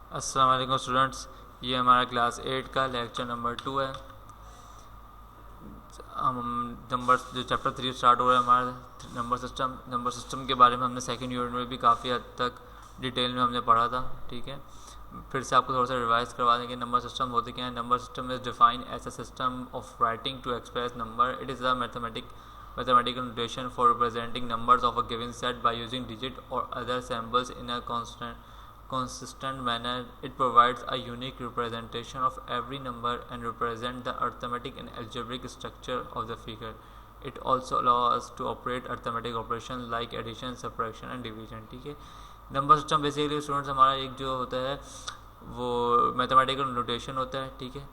अस्सलाम वालेकुम स्टूडेंट्स, ये हमारा क्लास 8 का लेक्चर नंबर 2 है। हम नंबर जो चैप्टर 3 स्टार्ट हो रहा है हमारा नंबर सिस्टम के बारे में हमने सेकंड यूनिट में भी काफ़ी हद तक डिटेल में हमने पढ़ा था। ठीक है, फिर से आपको थोड़ा सा रिवाइज करवा देंगे। नंबर सिस्टम होते क्या है? Number system is defined as a system of writing to express number. It is a mathematical notation for representing numbers of a given set by using digit or other symbols in a consistent manner. It provides a unique representation of every number and represents the arithmetic and algebraic structure of the figure. It also allows us to operate arithmetic operations like addition, subtraction and division. ठीक है, number system basically students हमारा एक जो होता है वो mathematical notation होता है। ठीक है,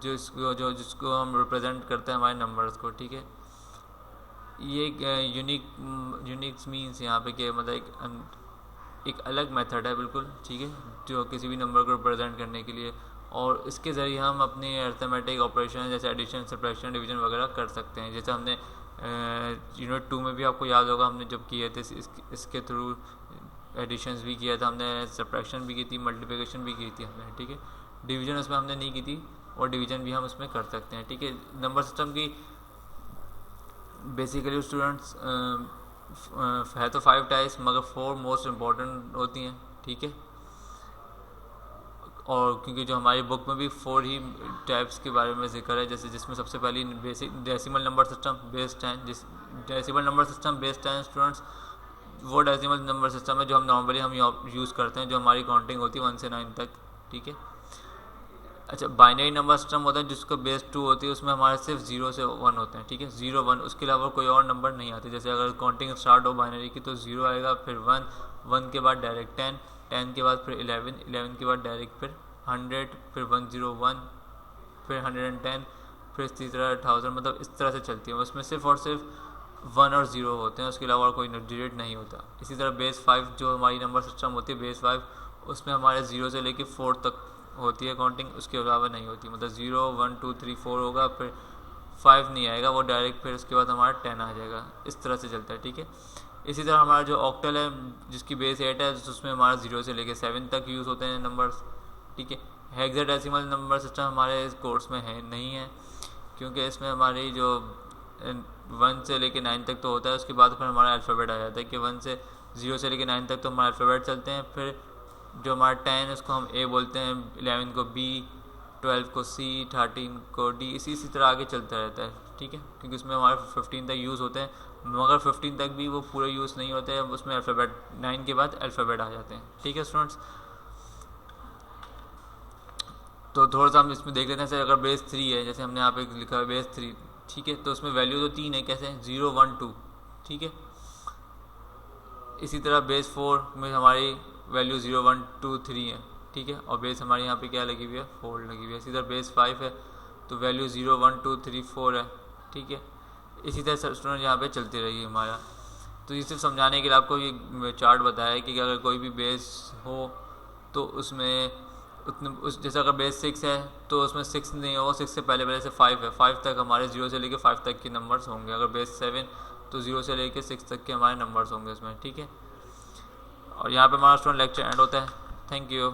जिसको हम रिप्रेजेंट करते हैं हमारे नंबर्स को। ठीक है, ये यूनिक मीन्स यहाँ पे कि मतलब एक अलग मेथड है बिल्कुल। ठीक है, जो किसी भी नंबर को रिप्रेजेंट करने के लिए, और इसके ज़रिए हम अपने अर्थमेटिक ऑपरेशन जैसे एडिशन, सब्ट्रैक्शन, डिवीजन वगैरह कर सकते हैं। जैसे हमने यूनिट 2 में भी आपको याद होगा हमने जब किए थे इसके थ्रू एडिशंस भी किया था हमने, सब्ट्रैक्शन भी की थी, मल्टीप्लिकेशन भी की थी हमने। ठीक है, डिवीजन उसमें हमने नहीं की थी और डिवीजन भी हम उसमें कर सकते हैं। ठीक है, नंबर सिस्टम की बेसिकली स्टूडेंट्स है तो 5 टाइप्स, मगर 4 मोस्ट इम्पॉर्टेंट होती हैं। ठीक है, और क्योंकि जो हमारी बुक में भी 4 ही टाइप्स के बारे में जिक्र है, जैसे जिसमें सबसे पहली basic decimal number system base 10। Decimal number system base 10 students वो डेसिमल नंबर सिस्टम है जो हम नॉर्मली यूज़ करते हैं, जो हमारी काउंटिंग होती है 1 से 9 तक। ठीक है, अच्छा, बाइनरी नंबर सिस्टम होता है जिसको बेस 2 होती है, उसमें हमारे सिर्फ 0 से 1 होते हैं। ठीक है, 0 1, उसके अलावा कोई और नंबर नहीं आते। जैसे अगर काउंटिंग स्टार्ट हो बाइनरी की तो 0 आएगा, फिर 1, 1 के बाद डायरेक्ट 10, 10 के बाद फिर 11, 11 के बाद डायरेक्ट फिर 100, फिर 101, फिर 110, फिर इसी तरह 1000, मतलब इस तरह से चलती है। उसमें सिर्फ और सिर्फ 1 और 0 होते हैं, उसके अलावा और कोई डिजिट नहीं होता। इसी तरह बेस 5 जो हमारी नंबर सिस्टम होती है बेस 5, उसमें हमारे 0 से लेके 4 तक होती है काउंटिंग, उसके अलावा नहीं होती। मतलब 0 1 2 3 4 होगा, फिर 5 नहीं आएगा, वो डायरेक्ट फिर उसके बाद हमारा 10 आ जाएगा। इस तरह से चलता है। ठीक है, इसी तरह हमारा जो ऑक्टल है जिसकी बेस 8 है, उसमें हमारा 0 से लेके 7 तक यूज़ होते हैं नंबर्स। ठीक है, हेक्साडेसिमल नंबर सिस्टम हमारे इस कोर्स में है नहीं है, क्योंकि इसमें हमारी जो 1 से लेके 9 तक तो होता है, उसके बाद फिर हमारा अल्फ़ाबेट आ जाता है कि 1 से 0 से लेके 9 तक तो हमारे अल्फ़ाबेट चलते हैं। फिर जो हमारा 10 उसको हम ए बोलते हैं, 11 को बी, 12 को सी, 13 को डी, इसी तरह आगे चलता रहता है। ठीक है, क्योंकि उसमें हमारे 15 तक यूज़ होते हैं, मगर 15 तक भी वो पूरे यूज़ नहीं होते हैं, उसमें अल्फ़ाबेट 9 के बाद अल्फ़ाबेट आ जाते हैं। ठीक है स्टूडेंट्स, तो थोड़ा सा हम इसमें देख लेते हैं। जैसे अगर बेस 3 है, जैसे हमने यहाँ पे लिखा है बेस 3, ठीक है, तो उसमें वैल्यू तो 3 है, कैसे 0 1 2। ठीक है, इसी तरह बेस 4 में हमारी वैल्यू 0 1 2 3 है। ठीक है, और बेस हमारी यहाँ पे क्या लगी हुई है, 4 लगी हुई है। इसी तरह बेस 5 है तो वैल्यू 0 1 2 3 4 है। ठीक है, इसी तरह स्टूडेंट यहाँ पे चलती रहेगी हमारा। तो ये सिर्फ समझाने के लिए आपको ये चार्ट बताया है कि अगर कोई भी बेस हो तो उसमें जैसे अगर बेस 6 है तो उसमें 6 नहीं होगा, 6 से पहले से 5 है, 5 तक हमारे 0 से लेके 5 तक के नंबर्स होंगे। अगर बेस 7 तो 0 से लेके 6 तक के हमारे नंबर्स होंगे उसमें। ठीक है, और यहाँ पे हमारा स्टूडेंट लेक्चर एंड होता है। Thank you.